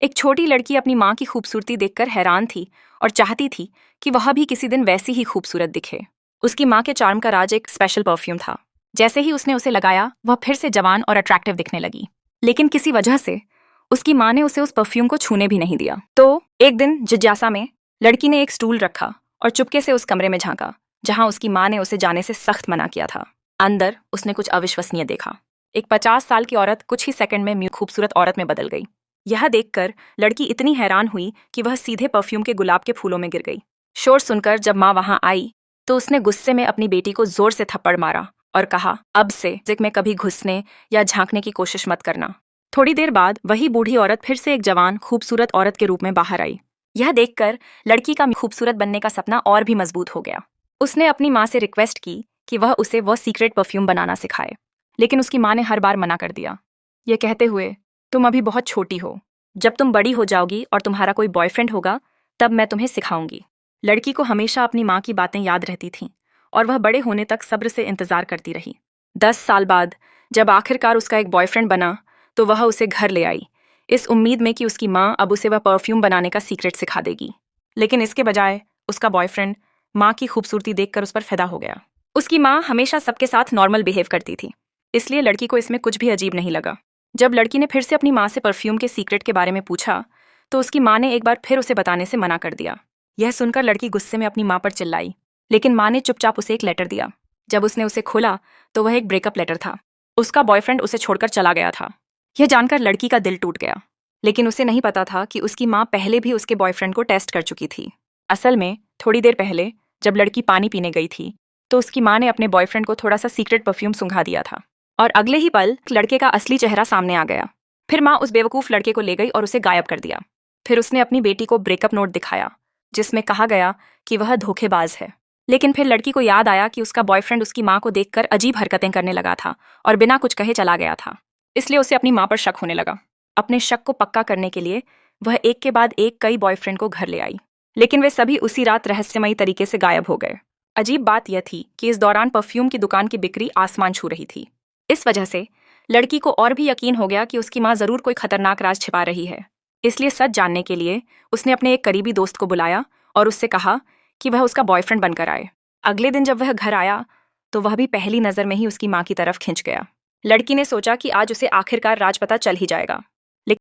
एक छोटी लड़की अपनी माँ की खूबसूरती देखकर हैरान थी और चाहती थी कि वह भी किसी दिन वैसी ही खूबसूरत दिखे। उसकी माँ के चार्म का राज एक स्पेशल परफ्यूम था। जैसे ही उसने उसे लगाया, वह फिर से जवान और अट्रैक्टिव दिखने लगी। लेकिन किसी वजह से उसकी माँ ने उसे उस परफ्यूम को छूने भी नहीं दिया। तो एक दिन जिज्ञासा में लड़की ने एक स्टूल रखा और चुपके से उस कमरे में झांका जहां उसकी माँ ने उसे जाने से सख्त मना किया था। अंदर उसने कुछ अविश्वसनीय देखा। एक 50 साल की औरत कुछ ही सेकंड में खूबसूरत औरत में बदल गई। यह देखकर लड़की इतनी हैरान हुई कि वह सीधे परफ्यूम के गुलाब के फूलों में गिर गई। शोर सुनकर जब माँ वहां आई तो उसने गुस्से में अपनी बेटी को जोर से थप्पड़ मारा और कहा, अब से जिक में कभी घुसने या झांकने की कोशिश मत करना। थोड़ी देर बाद वही बूढ़ी औरत फिर से एक जवान खूबसूरत औरत के रूप में बाहर आई। यह देखकर लड़की का खूबसूरत बनने का सपना और भी मजबूत हो गया। उसने अपनी माँ से रिक्वेस्ट की कि वह उसे वह सीक्रेट परफ्यूम बनाना सिखाए, लेकिन उसकी माँ ने हर बार मना कर दिया, यह कहते हुए, तुम अभी बहुत छोटी हो। जब तुम बड़ी हो जाओगी और तुम्हारा कोई बॉयफ्रेंड होगा तब मैं तुम्हें सिखाऊंगी। लड़की को हमेशा अपनी माँ की बातें याद रहती थीं और वह बड़े होने तक सब्र से इंतजार करती रही। 10 साल बाद जब आखिरकार उसका एक बॉयफ्रेंड बना तो वह उसे घर ले आई, इस उम्मीद में कि उसकी माँ अब उसे वह परफ्यूम बनाने का सीक्रेट सिखा देगी। लेकिन इसके बजाय उसका बॉयफ्रेंड माँ की खूबसूरती देखकर उस पर फिदा हो गया। उसकी माँ हमेशा सबके साथ नॉर्मल बिहेव करती थी, इसलिए लड़की को इसमें कुछ भी अजीब नहीं लगा। जब लड़की ने फिर से अपनी माँ से परफ्यूम के सीक्रेट के बारे में पूछा तो उसकी माँ ने एक बार फिर उसे बताने से मना कर दिया। यह सुनकर लड़की गुस्से में अपनी माँ पर चिल्लाई, लेकिन माँ ने चुपचाप उसे एक लेटर दिया। जब उसने उसे खोला तो वह एक ब्रेकअप लेटर था। उसका बॉयफ्रेंड उसे छोड़कर चला गया था। यह जानकर लड़की का दिल टूट गया, लेकिन उसे नहीं पता था कि उसकी माँ पहले भी उसके बॉयफ्रेंड को टेस्ट कर चुकी थी। असल में थोड़ी देर पहले जब लड़की पानी पीने गई थी तो उसकी माँ ने अपने बॉयफ्रेंड को थोड़ा सा सीक्रेट परफ्यूम सुंघा दिया था और अगले ही पल लड़के का असली चेहरा सामने आ गया। फिर माँ उस बेवकूफ़ लड़के को ले गई और उसे गायब कर दिया। फिर उसने अपनी बेटी को ब्रेकअप नोट दिखाया जिसमें कहा गया कि वह धोखेबाज है। लेकिन फिर लड़की को याद आया कि उसका बॉयफ्रेंड उसकी माँ को देखकर अजीब हरकतें करने लगा था और बिना कुछ कहे चला गया था, इसलिए उसे अपनी माँ पर शक होने लगा। अपने शक को पक्का करने के लिए वह एक के बाद एक कई बॉयफ्रेंड को घर ले आई, लेकिन वे सभी उसी रात रहस्यमयी तरीके से गायब हो गए। अजीब बात यह थी कि इस दौरान परफ्यूम की दुकान की बिक्री आसमान छू रही थी। इस वजह से लड़की को और भी यकीन हो गया कि उसकी माँ जरूर कोई खतरनाक राज छिपा रही है। इसलिए सच जानने के लिए उसने अपने एक करीबी दोस्त को बुलाया और उससे कहा कि वह उसका बॉयफ्रेंड बनकर आए। अगले दिन जब वह घर आया तो वह भी पहली नजर में ही उसकी माँ की तरफ खिंच गया। लड़की ने सोचा कि आज उसे आखिरकार राज पता चल ही जाएगा।